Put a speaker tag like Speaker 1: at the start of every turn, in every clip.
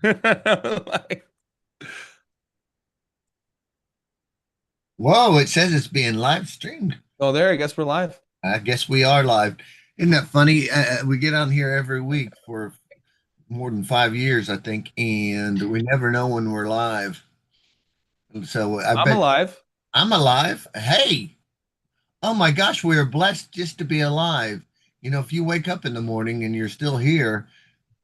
Speaker 1: Like,
Speaker 2: Whoa, it says it's being live streamed.
Speaker 1: oh, there, I guess we're live.
Speaker 2: I guess we are live. Isn't that funny? We get on here every week for more than 5 years, I think, and we never know when we're live. So I
Speaker 1: I'm
Speaker 2: bet
Speaker 1: alive.
Speaker 2: I'm alive. Hey, oh my gosh, we are blessed just to be alive. You know, if you wake up in the morning and you're still here,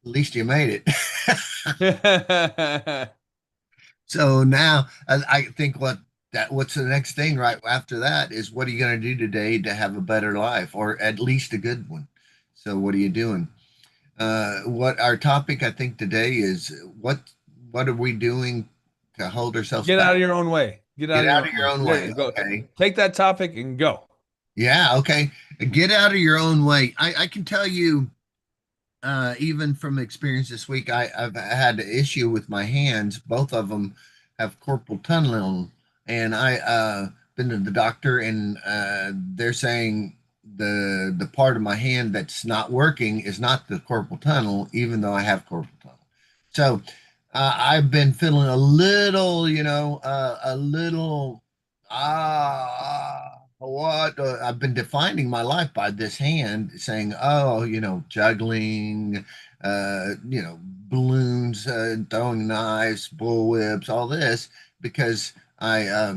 Speaker 2: at least you made it. So now I think what's the next thing right after that is what are you going to do today to have a better life or at least a good one? So what are you doing? What our topic I think today is what are we doing to hold ourselves
Speaker 1: Get out
Speaker 2: back?
Speaker 1: of your own way. Get out
Speaker 2: Get
Speaker 1: of your
Speaker 2: out
Speaker 1: own
Speaker 2: of your
Speaker 1: way.
Speaker 2: own
Speaker 1: There
Speaker 2: way.
Speaker 1: you go.
Speaker 2: Okay.
Speaker 1: Take that topic and go.
Speaker 2: Yeah, okay. Get out of your own way. I can tell you even from experience this week, I've had an issue with my hands. Both of them have carpal tunnel, and I been to the doctor, and they're saying the part of my hand that's not working is not the carpal tunnel, even though I have carpal tunnel. So I've been feeling a little, a little what I've been defining my life by this hand, saying, oh, juggling, balloons, throwing knives, bullwhips, all this, because I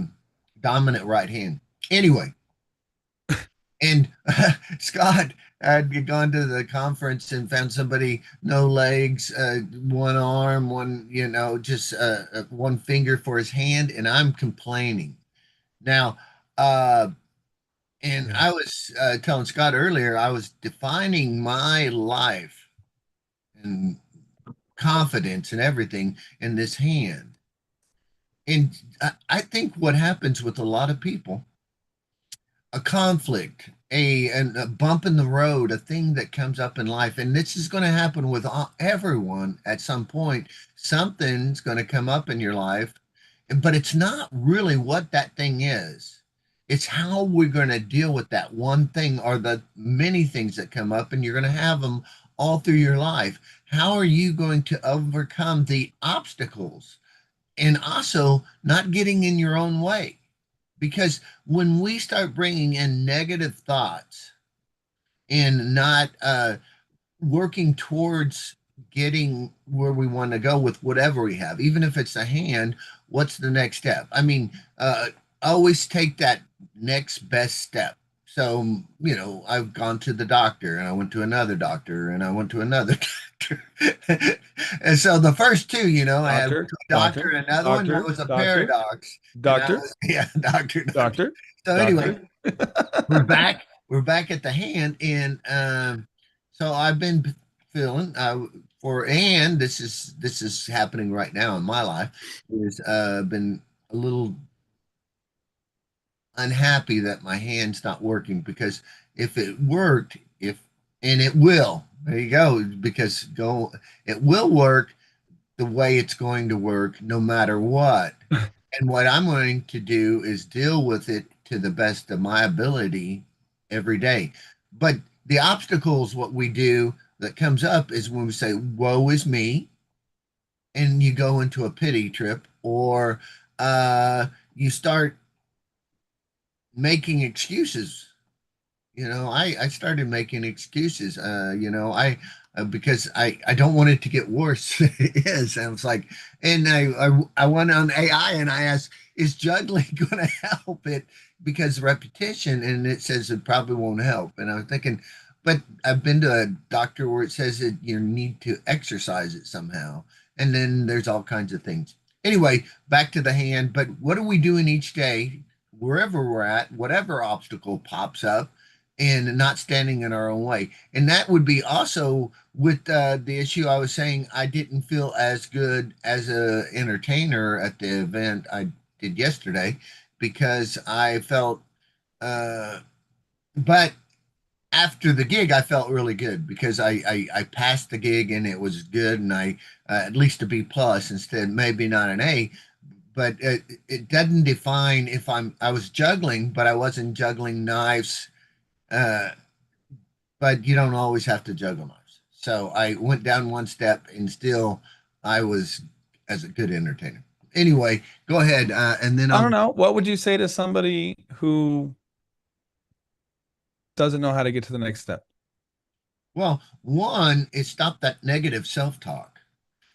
Speaker 2: dominant right hand. Anyway, and Scott had gone to the conference and found somebody no legs, one arm, one, just one finger for his hand, and I'm complaining. Now, uh, and
Speaker 1: Yeah.
Speaker 2: I was telling Scott earlier, I was defining my life and confidence and everything in this hand. And I think what happens with a lot of people, a conflict, a bump in the road, a thing that comes up in life, and this is going to happen with everyone at some point. Something's going to come up in your life, but it's not really what that thing is. It's how we're going to deal with that one thing or the many things that come up, and you're going to have them all through your life. How are you going to overcome the obstacles and also not getting in your own way? Because when we start bringing in negative thoughts and not working towards getting where we want to go with whatever we have, even if it's a hand, what's the next step? I mean, always take that next best step. So, I've gone to the doctor and I went to another doctor and I went to another doctor. And so the first two, I had went
Speaker 1: Doctor,
Speaker 2: to a doctor
Speaker 1: doctor,
Speaker 2: and another one that
Speaker 1: doctor,
Speaker 2: was a
Speaker 1: doctor,
Speaker 2: paradox. And that
Speaker 1: doctor,
Speaker 2: was, yeah, doctor.
Speaker 1: doctor,
Speaker 2: So anyway,
Speaker 1: doctor.
Speaker 2: we're back. We're back at the hand, and so I've been feeling and this is happening right now in my life. Is been a little unhappy that my hand's not working because if it worked, if and it will. There you go. Because it will work the way it's going to work no matter what. And what I'm going to do is deal with it to the best of my ability every day. But the obstacles, what we do that comes up is when we say, woe is me, and you go into a pity trip, or you start making excuses. I started making excuses. Because I don't want it to get worse than it is. And I was like, and I went on AI and I asked, is juggling going to help it? Because repetition, and it says it probably won't help. And I was thinking, but I've been to a doctor where it says that you need to exercise it somehow. And then there's all kinds of things. Anyway, back to the hand. But what are we doing each day, wherever we're at, whatever obstacle pops up? And not standing in our own way. And that would be also with the issue I was saying. I didn't feel as good as a entertainer at the event I did yesterday because I felt, uh, but after the gig, I felt really good because I passed the gig and it was good, and I at least a B plus instead, maybe not an A, but it doesn't define if I was juggling, but I wasn't juggling knives. Uh, but you don't always have to juggle knives. So I went down one step and still I was as a good entertainer. Anyway, go ahead. And then
Speaker 1: I don't
Speaker 2: I'll,
Speaker 1: know. What would you say to somebody who doesn't know how to get to the next step?
Speaker 2: well, one is stop that negative self talk.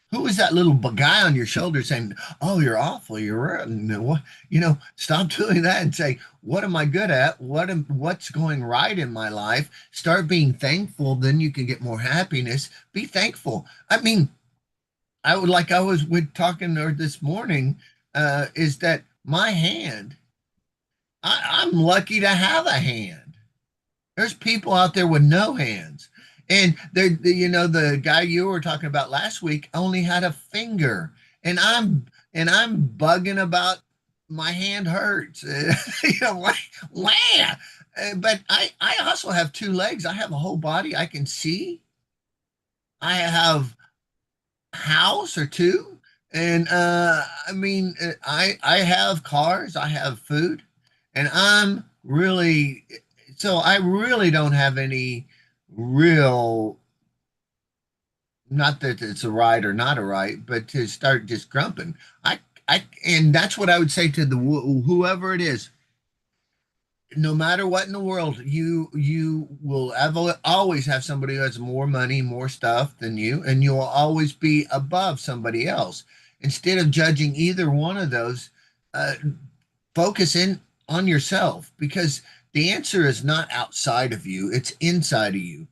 Speaker 2: Who is that little guy on your shoulder saying, "Oh, you're awful. What? Stop doing that and say, what am I good at? What's going right in my life? Start being thankful. Then you can get more happiness. Be thankful. I mean, I was with talking or this morning, is that my hand, I'm lucky to have a hand. There's people out there with no hands. And the guy you were talking about last week only had a finger. And I'm bugging about my hand hurts. Why? Why? But I also have two legs. I have a whole body. I can see. I have house or two. And I mean, I have cars, I have food, and I'm really so I really don't have any real, not that it's a right or not a right, but to start just grumping. And that's what I would say to the whoever it is. No matter what in the world, you will always have somebody who has more money, more stuff than you, and you will always be above somebody else. Instead of judging either one of those, uh, focus in on yourself, because the answer is not outside of you, it's inside of you.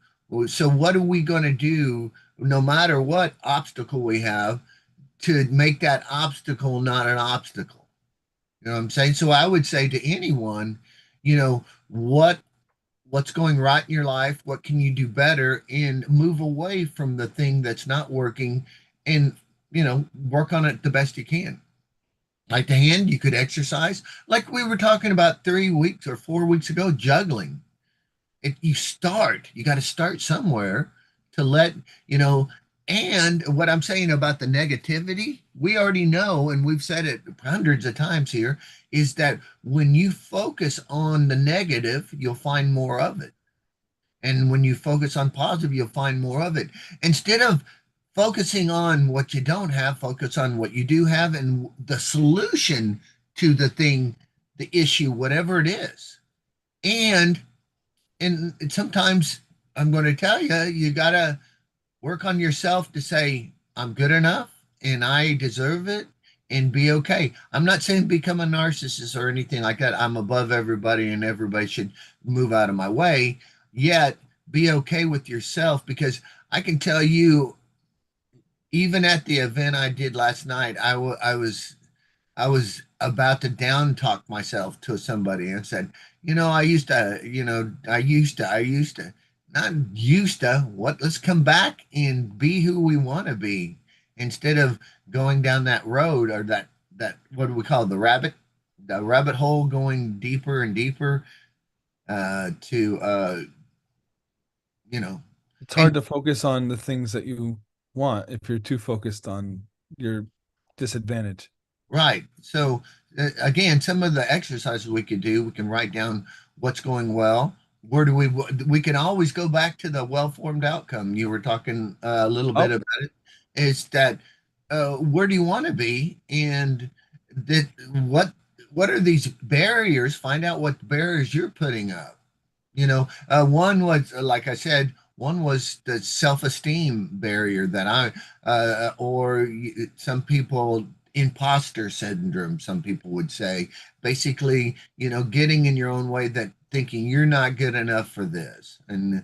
Speaker 2: So what are we going to do, no matter what obstacle we have, to make that obstacle not an obstacle? You know what I'm saying? So I would say to anyone, you know, what what's going right in your life, what can you do better, and move away from the thing that's not working, and work on it the best you can. Like the hand, you could exercise. Like we were talking about 3 weeks or 4 weeks ago, juggling. You got to start somewhere to let, you know, and what I'm saying about the negativity, we already know, and we've said it hundreds of times here, is that when you focus on the negative, you'll find more of it. And when you focus on positive, you'll find more of it. Instead of focusing on what you don't have, focus on what you do have and the solution to the thing, the issue, whatever it is. And sometimes I'm going to tell you, you got to work on yourself to say, I'm good enough and I deserve it, and be okay. I'm not saying become a narcissist or anything like that. I'm above everybody and everybody should move out of my way. Yet be okay with yourself, because I can tell you, even at the event I did last night, I was about to down talk myself to somebody and said, not used to what, let's come back and be who we want to be, instead of going down that road, or that what do we call it, the rabbit hole, going deeper and deeper, to you know,
Speaker 1: It's
Speaker 2: and
Speaker 1: hard to focus on the things that you want if you're too focused on your disadvantage.
Speaker 2: right. So again, some of the exercises we could do, we can write down what's going well. Where do we can always go back to the well-formed outcome. You were talking a little bit
Speaker 1: Oh,
Speaker 2: about it. Is that where do you want to be, and that what are these barriers? Find out what barriers you're putting up. One was, like I said, one was the self-esteem barrier that or some people, imposter syndrome, some people would say, basically, getting in your own way, that thinking you're not good enough for this. And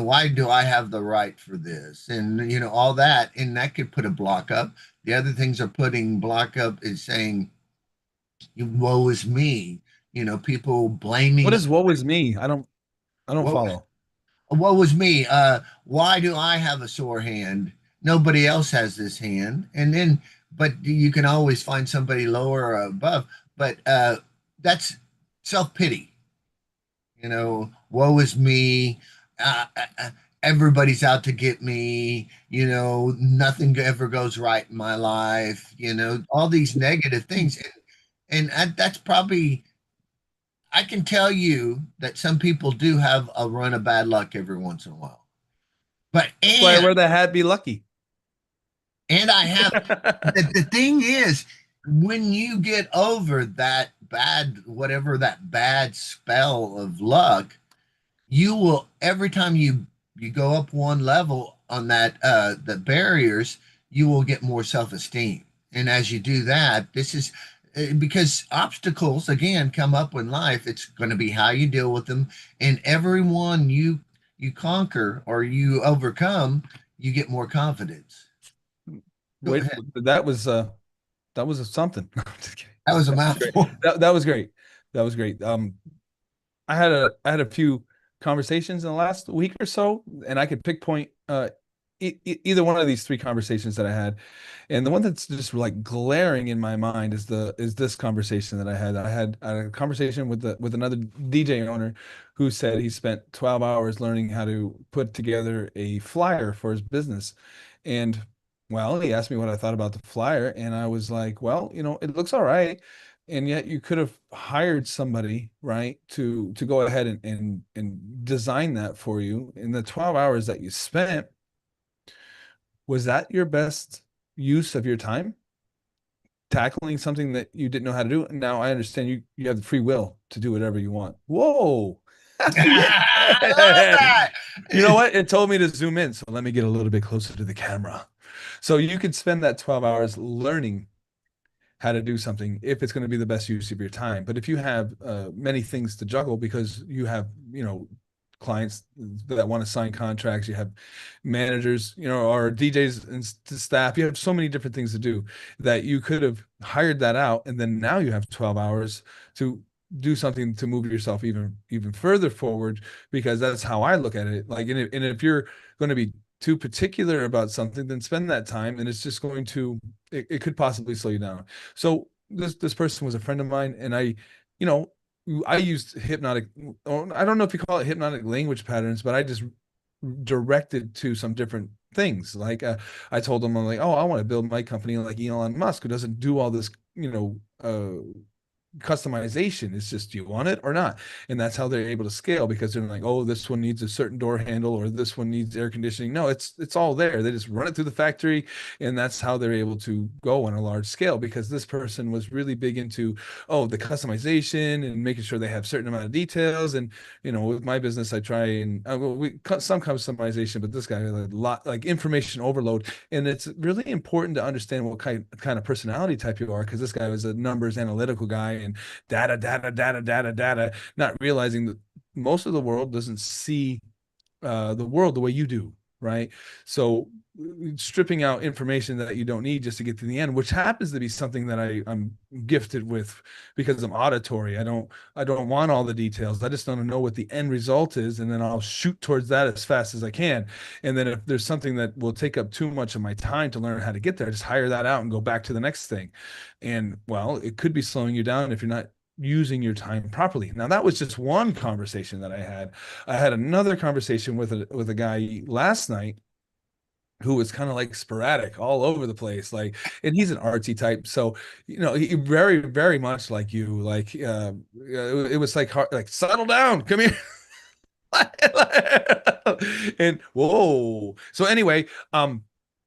Speaker 2: why do I have the right for this? And, all that, and that could put a block up. The other things are putting block up is saying, woe is me, people
Speaker 1: what
Speaker 2: blaming,
Speaker 1: is woe is me? I don't
Speaker 2: woe,
Speaker 1: follow.
Speaker 2: what was me? Why do I have a sore hand? Nobody else has this hand. And then, but you can always find somebody lower or above. But that's self pity. Woe is me. Uh, uh, uh, Everybody's out to get me. Nothing ever goes right in my life. All these negative things. And that's probably, I can tell you that some people do have a run of bad luck every once in a while. But
Speaker 1: That's why I wear the hat, be lucky.
Speaker 2: I have the thing is, when you get over that bad, whatever that bad spell of luck, you will every time you go up one level on that the barriers, you will get more self-esteem. And as you do that, this is because obstacles again come up in life. It's going to be how you deal with them, and everyone you conquer or you overcome, you get more confidence. Go
Speaker 1: Wait,
Speaker 2: ahead.
Speaker 1: that was something. I'm just kidding.
Speaker 2: That was a
Speaker 1: That was great.
Speaker 2: mouthful.
Speaker 1: That was great. That was great. I had a few conversations in the last week or so, and I could pick point either one of these three conversations that I had. And the one that's just like glaring in my mind is the is this conversation that I had. I had a conversation with the with another DJ owner who said he spent 12 hours learning how to put together a flyer for his business. And well, he asked me what I thought about the flyer, and I was like, well, you know, it looks all right. And yet you could have hired somebody, right, to go ahead and design that for you. In the 12 hours that you spent, was that your best use of your time? Tackling something that you didn't know how to do. Now I understand you have the free will to do whatever you want. Whoa.
Speaker 2: I love
Speaker 1: Yeah.
Speaker 2: that.
Speaker 1: You know what? It told me to zoom in, so let me get a little bit closer to the camera. So you could spend that 12 hours learning how to do something if it's going to be the best use of your time. But if you have many things to juggle because you have, you know, clients that want to sign contracts, you have managers, you know, or DJs and staff, you have so many different things to do that you could have hired that out. And then now you have 12 hours to do something to move yourself even further forward, because that's how I look at it. Like, and if you're going to be too particular about something, then spend that time, and it's just going to it could possibly slow you down. So this person was a friend of mine, and you know, I used hypnotic. I don't know if you call it hypnotic language patterns, but I just directed to some different things. Like I told him, I'm like, oh, I want to build my company like Elon Musk, who doesn't do all this, you know, customization. It's just, do you want it or not? And that's how they're able to scale, because they're like, oh, this one needs a certain door handle or this one needs air conditioning. No, it's all there. They just run it through the factory, and that's how they're able to go on a large scale, because this person was really big into, oh, the customization and making sure they have certain amount of details. And you know, with my business, I try and we cut some customization, but this guy had a lot, like information overload. And it's really important to understand what kind of personality type you are, because this guy was a numbers analytical guy and data, not realizing that most of the world doesn't see the world the way you do, right? So stripping out information that you don't need just to get to the end, which happens to be something that I'm gifted with because I'm auditory. I don't want all the details. I just want to know what the end result is, and then I'll shoot towards that as fast as I can. And then if there's something that will take up too much of my time to learn how to get there, just hire that out and go back to the next thing. And well, it could be slowing you down if you're not using your time properly. Now that was just one conversation that I had. I had another conversation with a guy last night who was kind of like sporadic all over the place, like, and he's an artsy type, so you know, he very much like you, like it was like hard, like settle down, come here. And whoa, so anyway,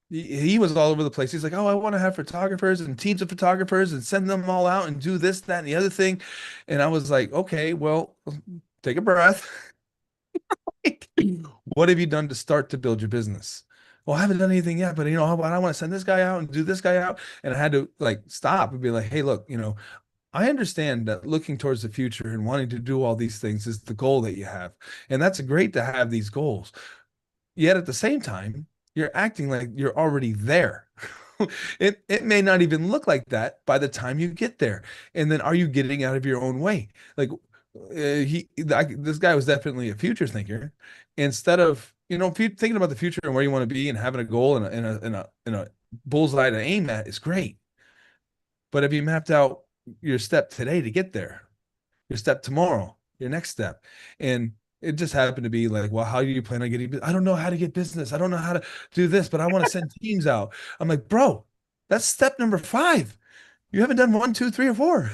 Speaker 1: he was all over the place. He's like, oh, I want to have photographers and teams of photographers and send them all out and do this, that, and the other thing. And I was like, okay, well, take a breath. What have you done to start to build your business? Well, I haven't done anything yet, but you know, I want to send this guy out and do this guy out. And I had to like stop and be like, hey, look, you know, I understand that looking towards the future and wanting to do all these things is the goal that you have. And that's great to have these goals. Yet at the same time, you're acting like you're already there. It may not even look like that by the time you get there. And then are you getting out of your own way? Like this guy was definitely a future thinker. Instead of, you know, thinking about the future and where you want to be and having a goal and a bullseye to aim at is great. But have you mapped out your step today to get there? Your step tomorrow, your next step. And it just happened to be like, well, how do you plan on getting? I don't know how to get business. I don't know how to do this, but I want to send teams out. I'm like, bro, that's step number 5. You haven't done 1, 2, 3, or 4.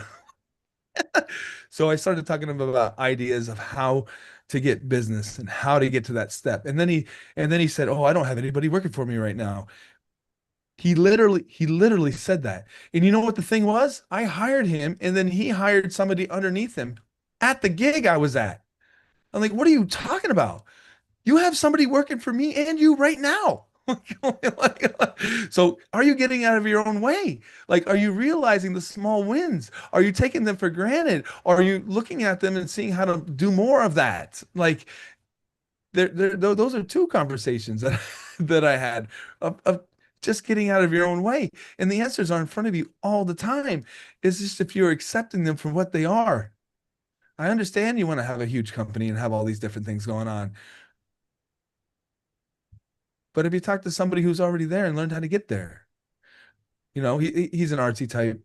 Speaker 1: So I started talking to him about ideas of how to get business and how to get to that step. And then he said, "Oh, I don't have anybody working for me right now." He literally said that. And you know what the thing was? I hired him and then he hired somebody underneath him at the gig I was at. I'm like, "What are you talking about? You have somebody working for me and you right now." So are you getting out of your own way? Like, are you realizing the small wins? Are you taking them for granted? Or are you looking at them and seeing how to do more of that? Like, those are two conversations that that I had of just getting out of your own way. And the answers are in front of you all the time. It's just if you're accepting them for what they are. I understand you want to have a huge company and have all these different things going on. But if you talk to somebody who's already there and learned how to get there, he's an artsy type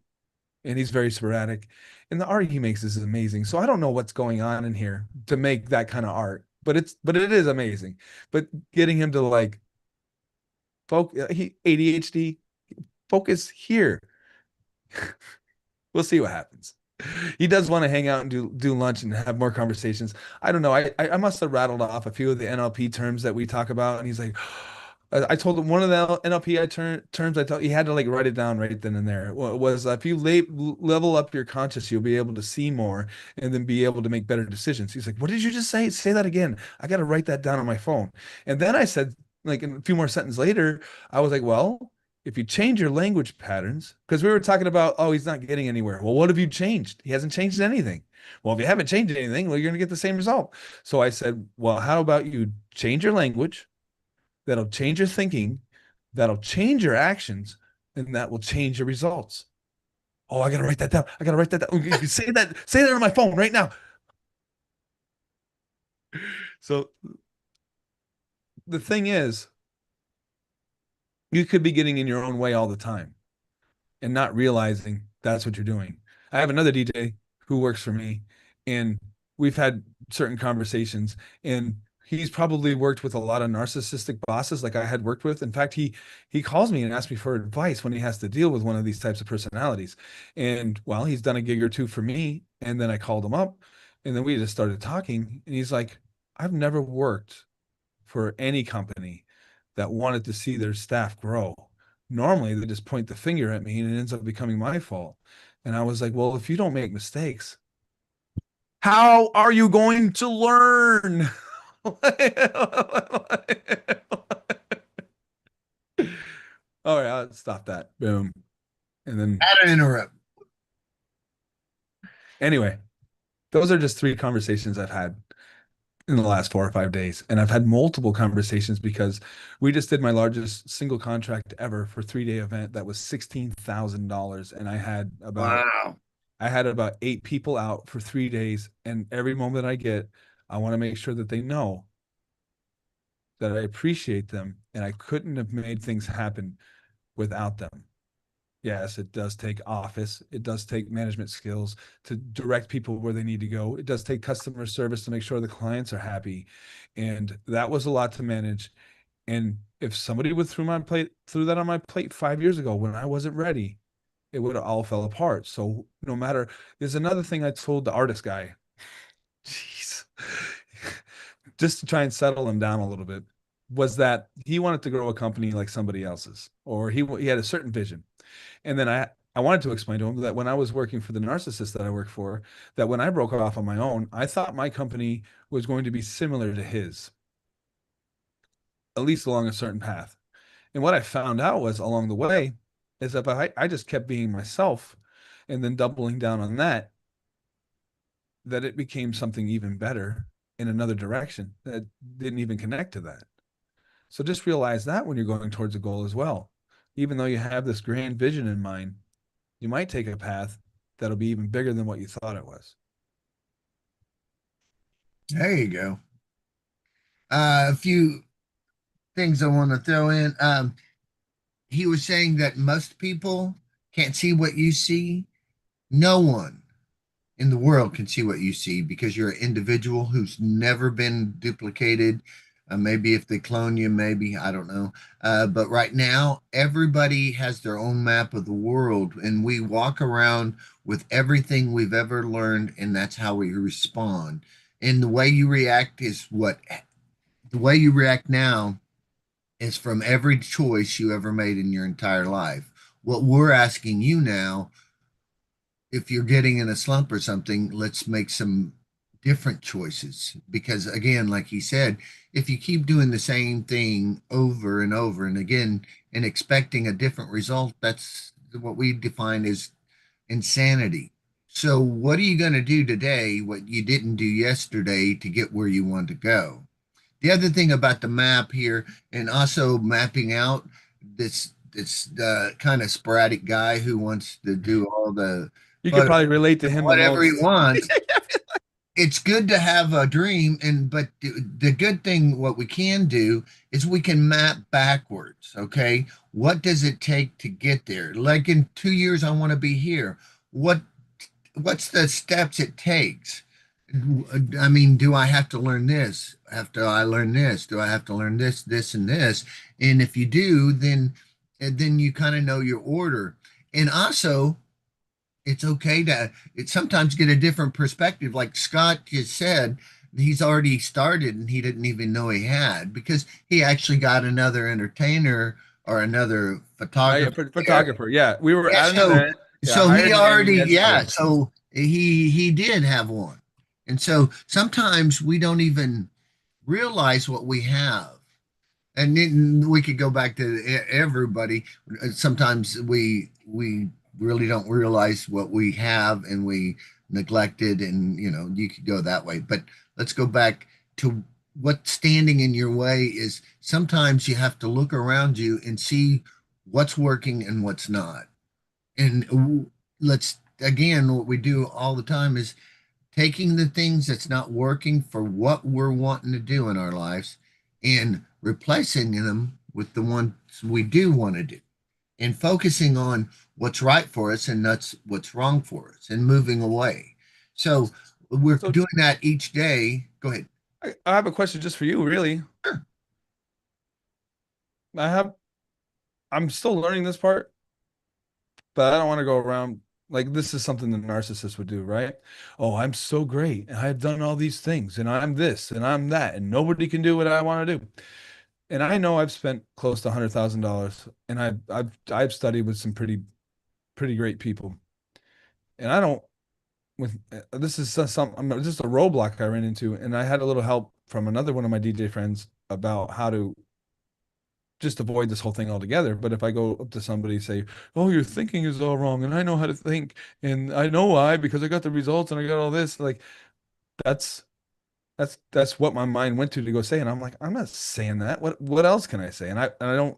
Speaker 1: and he's very sporadic. And the art he makes is amazing. So I don't know what's going on in here to make that kind of art, but it is amazing. But getting him to like he ADHD, focus here. We'll see what happens. He does want to hang out and do lunch and have more conversations. I don't know. I must have rattled off a few of the NLP terms that we talk about, and he's like, I told him one of the NLP terms. I told he had to like write it down right then and there. Was if you level up your conscious, you'll be able to see more and then be able to make better decisions. He's like, "What did you just say? Say that again. I got to write that down on my phone." And then I said, like a few more sentences later, I was like, "Well, if you change your language patterns, because we were talking about, oh, he's not getting anywhere. Well, what have you changed? He hasn't changed anything. Well, if you haven't changed anything, well, you're going to get the same result." So I said, well, how about you change your language? That'll change your thinking. That'll change your actions, and that will change your results. Oh, I got to write that down. I got to write that down. You can say that on my phone right now. So the thing is, you could be getting in your own way all the time and not realizing that's what you're doing. I have another DJ who works for me, and we've had certain conversations, and he's probably worked with a lot of narcissistic bosses like I had worked with. In fact, he calls me and asks me for advice when he has to deal with one of these types of personalities. And well, he's done a gig or two for me, and then I called him up, and then we just started talking, and he's like, "I've never worked for any company that wanted to see their staff grow. Normally, they just point the finger at me and it ends up becoming my fault." And I was like, "Well, if you don't make mistakes, how are you going to learn?" All right, I'll stop that. Boom. And then,
Speaker 2: How to interrupt.
Speaker 1: anyway, those are just three conversations I've had in the last 4 or 5 days. And I've had multiple conversations because we just did my largest single contract ever for 3-day event that was $16,000. And
Speaker 2: Wow.
Speaker 1: I had about 8 people out for 3 days. And every moment I get, I want to make sure that they know that I appreciate them and I couldn't have made things happen without them. Yes, it does take office. It does take management skills to direct people where they need to go. It does take customer service to make sure the clients are happy. And that was a lot to manage. And if somebody would threw that on my plate 5 years ago when I wasn't ready, it would have all fell apart. So no matter, there's another thing I told the artist guy. Jeez. Just to try and settle him down a little bit, was that he wanted to grow a company like somebody else's, or he had a certain vision. And then I wanted to explain to him that when I was working for the narcissist that I work for, that when I broke off on my own, I thought my company was going to be similar to his, at least along a certain path. And what I found out was along the way is that I just kept being myself and then doubling down on that, that it became something even better in another direction that didn't even connect to that. So just realize that when you're going towards a goal as well. Even though you have this grand vision in mind, you might take a path that'll be even bigger than what you thought it was.
Speaker 2: There you go. A few things I want to throw in. He was saying that most people can't see what you see. No one in the world can see what you see because you're an individual who's never been duplicated. Maybe if they clone you, maybe, I don't know. But right now, everybody has their own map of the world, and we walk around with everything we've ever learned, and that's how we respond. And the way you react is what the way you react now is from every choice you ever made in your entire life. What we're asking you now, if you're getting in a slump or something, let's make some different choices. Because again, like he said, if you keep doing the same thing over and over and again and expecting a different result, that's what we define as insanity. So, what are you going to do today, what you didn't do yesterday to get where you want to go? The other thing about the map here, and also mapping out this kind of sporadic guy who wants to do all the
Speaker 1: You could
Speaker 2: photos,
Speaker 1: probably relate to him the
Speaker 2: whatever he
Speaker 1: most.
Speaker 2: wants. It's good to have a dream, and but the good thing, what we can do is we can map backwards. Okay, what does it take to get there? Like in 2 years, I want to be here. What what's the steps it takes? I mean, do I have to learn this? After I learn this, do I have to learn this, this, and this? And if you do, then you kind of know your order. And also, it's okay to it sometimes get a different perspective. Like Scott just said, he's already started and he didn't even know he had because he actually got another entertainer or another
Speaker 1: Yeah,
Speaker 2: photographer there.
Speaker 1: photographer. Yeah, we were
Speaker 2: Yeah,
Speaker 1: at an event. Yeah, I
Speaker 2: so he
Speaker 1: hired him, and he
Speaker 2: already,
Speaker 1: had
Speaker 2: yeah,
Speaker 1: somebody.
Speaker 2: so he did have one. And so sometimes we don't even realize what we have. And then we could go back to everybody. Sometimes we really don't realize what we have and we neglected, and you could go that way. But let's go back to what's standing in your way is sometimes you have to look around you and see what's working and what's not. And let's again, what we do all the time is taking the things that's not working for what we're wanting to do in our lives and replacing them with the ones we do want to do and focusing on what's right for us and that's what's wrong for us and moving away. So we're
Speaker 1: So
Speaker 2: doing that each day. Go ahead.
Speaker 1: I have a question just for you, really.
Speaker 2: Sure.
Speaker 1: I have, I'm still learning this part, but I don't want to go around like this is something the narcissist would do, right? Oh, I'm so great, and I've done all these things, and I'm this, and I'm that, and nobody can do what I want to do. And I know I've spent close to $100,000, and I've studied with some pretty great people, and I don't with this is just a roadblock I ran into, and I had a little help from another one of my DJ friends about how to just avoid this whole thing altogether. But if I go up to somebody and say, "Oh, your thinking is all wrong," and I know how to think, and I know why because I got the results and I got all this, like that's that's what my mind went to go say, and I'm like, I'm not saying that. What else can I say? And I don't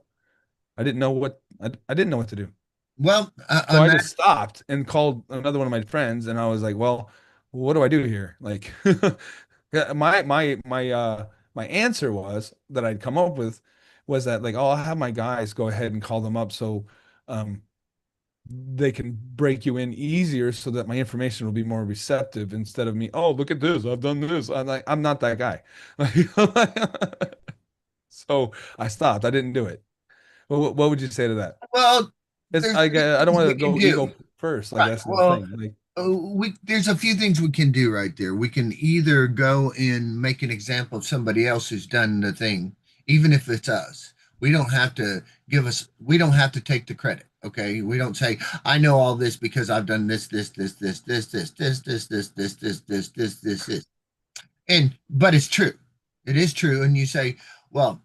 Speaker 1: I didn't know I didn't know what to do.
Speaker 2: Well,
Speaker 1: So
Speaker 2: on
Speaker 1: I
Speaker 2: that,
Speaker 1: just stopped and called another one of my friends, and I was like, "Well, what do I do here?" Like, yeah, my answer was that I'd come up with was that like, "Oh, I'll have my guys go ahead and call them up so um they can break you in easier, so that my information will be more receptive instead of me. Oh, look at this, I've done this. I'm like, I'm not that guy." So I stopped. I didn't do it. What would you say to that?
Speaker 2: well,
Speaker 1: It's
Speaker 2: there's
Speaker 1: I don't
Speaker 2: things
Speaker 1: want
Speaker 2: we
Speaker 1: to
Speaker 2: can
Speaker 1: go
Speaker 2: do.
Speaker 1: ego first. Like
Speaker 2: Right.
Speaker 1: that's the
Speaker 2: Well,
Speaker 1: thing. Like
Speaker 2: we there's a few things we can do right there. We can either go and make an example of somebody else who's done the thing, even if it's us. We don't have to take the credit. Okay. We don't say, I know all this because I've done this. And but it's true. It is true. And you say, well,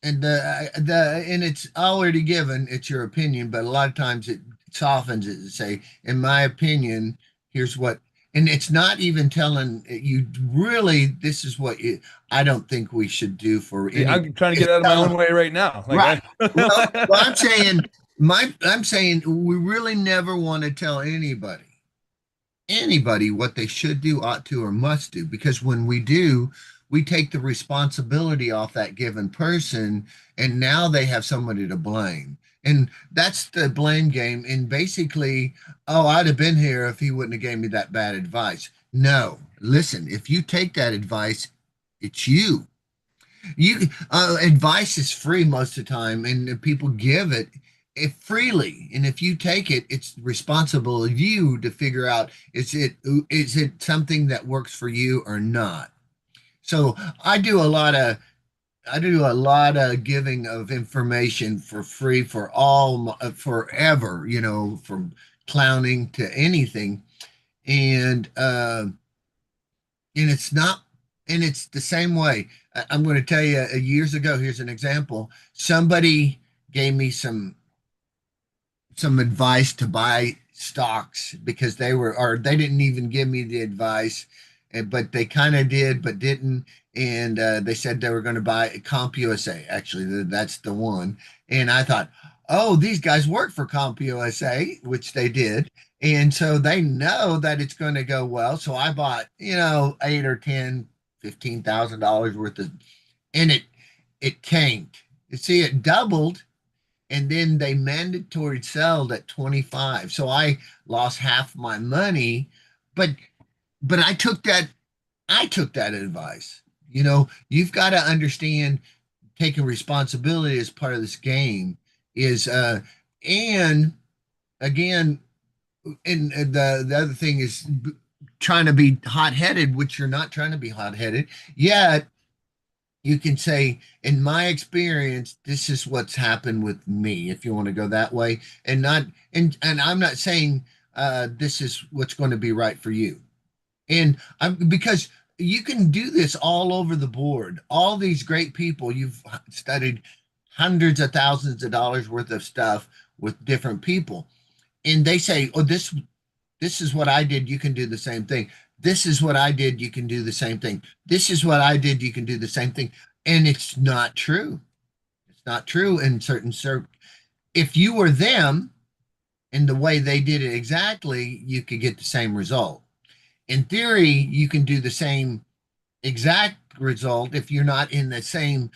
Speaker 2: and it's already given, it's your opinion, but a lot of times it softens it to say, in my opinion, here's what, and it's not even telling you really this is what I don't think we should do for
Speaker 1: see,
Speaker 2: any.
Speaker 1: I'm trying to
Speaker 2: Just
Speaker 1: get out of my
Speaker 2: tell
Speaker 1: own
Speaker 2: them,
Speaker 1: way right now. Like
Speaker 2: right. Well,
Speaker 1: I
Speaker 2: I'm saying we really never want to tell anybody what they should do, ought to, or must do. Because when we do, we take the responsibility off that given person, and now they have somebody to blame. And that's the blame game. And basically, oh, I'd have been here if he wouldn't have gave me that bad advice. No, listen, if you take that advice, it's you. You advice is free most of the time, and people give it. if freely, and if you take it, it's responsible of you to figure out is it something that works for you or not. So I do a lot of giving of information for free for forever, from clowning to anything, and and it's not, and it's the same way. I'm going to tell you, years ago, here's an example. Somebody gave me some advice to buy stocks because or they didn't even give me the advice, but they kind of did, but didn't. And they said they were going to buy CompUSA. Actually, that's the one. And I thought, oh, these guys work for CompUSA, which they did. And so they know that it's going to go well. So I bought, eight or 10, $15,000 worth of, and it tanked. You see, it doubled, and then they mandatory sold at 25. So I lost half my money, but but I took that advice. You've got to understand taking responsibility as part of this game is and again, and the other thing is trying to be hot-headed, which you're not trying to be hot-headed. Yet you can say, in my experience, this is what's happened with me, if you want to go that way, and not, and I'm not saying this is what's going to be right for you. And because you can do this all over the board. All these great people, you've studied hundreds of thousands of dollars worth of stuff with different people, and they say, "Oh, this is what I did. You can do the same thing. This is what I did. You can do the same thing. This is what I did. You can do the same thing." And it's not true. It's not true in certain. If you were them in the way they did it exactly, you could get the same result. In theory, you can do the same exact result if you're not in the same.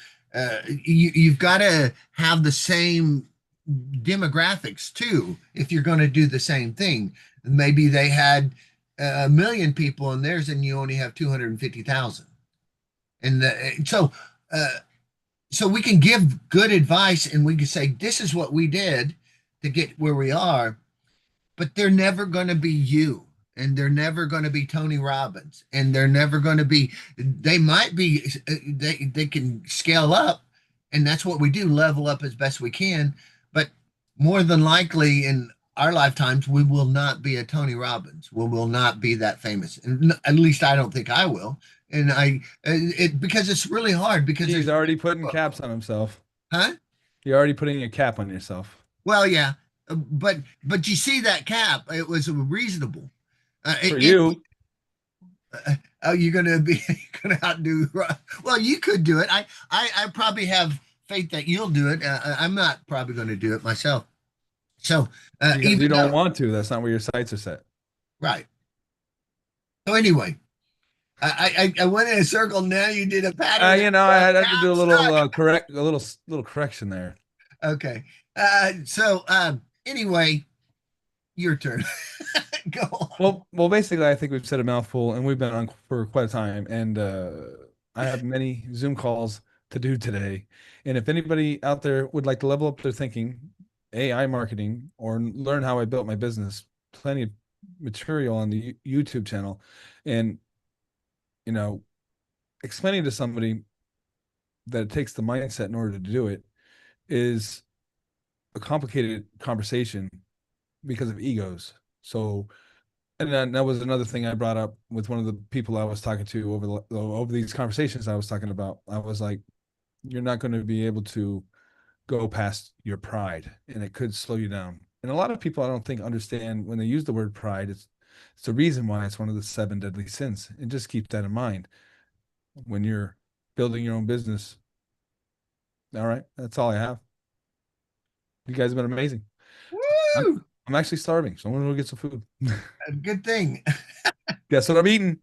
Speaker 2: You've got to have the same demographics too if you're going to do the same thing. Maybe they had a million people in theirs and you only have 250,000. And uh, so we can give good advice and we can say, this is what we did to get where we are, but they're never going to be you. And they're never going to be Tony Robbins, and they're never going to be. They might be. They can scale up, and that's what we do: level up as best we can. But more than likely, in our lifetimes, we will not be a Tony Robbins. We will not be that famous, and at least I don't think I will. And it because it's really hard because
Speaker 1: He's
Speaker 2: there's,
Speaker 1: already putting caps on himself.
Speaker 2: huh?
Speaker 1: You're already putting a cap on yourself.
Speaker 2: Well, yeah, but you see that cap? It was reasonable.
Speaker 1: For you,
Speaker 2: Oh, you're gonna be gonna outdo. Well, you could do it. I probably have faith that you'll do it. I'm not probably going to do it myself. So
Speaker 1: because
Speaker 2: even
Speaker 1: you don't
Speaker 2: though,
Speaker 1: want to. That's not where your sights are set.
Speaker 2: right. So anyway, I went in a circle. Now you did a pattern.
Speaker 1: I
Speaker 2: Now
Speaker 1: had to
Speaker 2: I'm
Speaker 1: do a little
Speaker 2: stuck.
Speaker 1: little correction there.
Speaker 2: Okay. So anyway, your turn. Go on.
Speaker 1: Well, basically, I think we've said a mouthful, and we've been on for quite a time, and I have many Zoom calls to do today. And if anybody out there would like to level up their thinking, AI marketing, or learn how I built my business, plenty of material on the YouTube channel, and you know, explaining to somebody that it takes the mindset in order to do it is a complicated conversation because of egos. So, and then that was another thing I brought up with one of the people I was talking to over these conversations I was talking about. I was like, you're not going to be able to go past your pride, and it could slow you down. And a lot of people I don't think understand when they use the word pride. It's the reason why it's one of the seven deadly sins. And just keep that in mind when you're building your own business. All right, that's all I have. You guys have been amazing. I'm
Speaker 2: Woo!
Speaker 1: I'm actually starving, so I'm gonna go get some food.
Speaker 2: Good thing.
Speaker 1: Guess what I'm eating?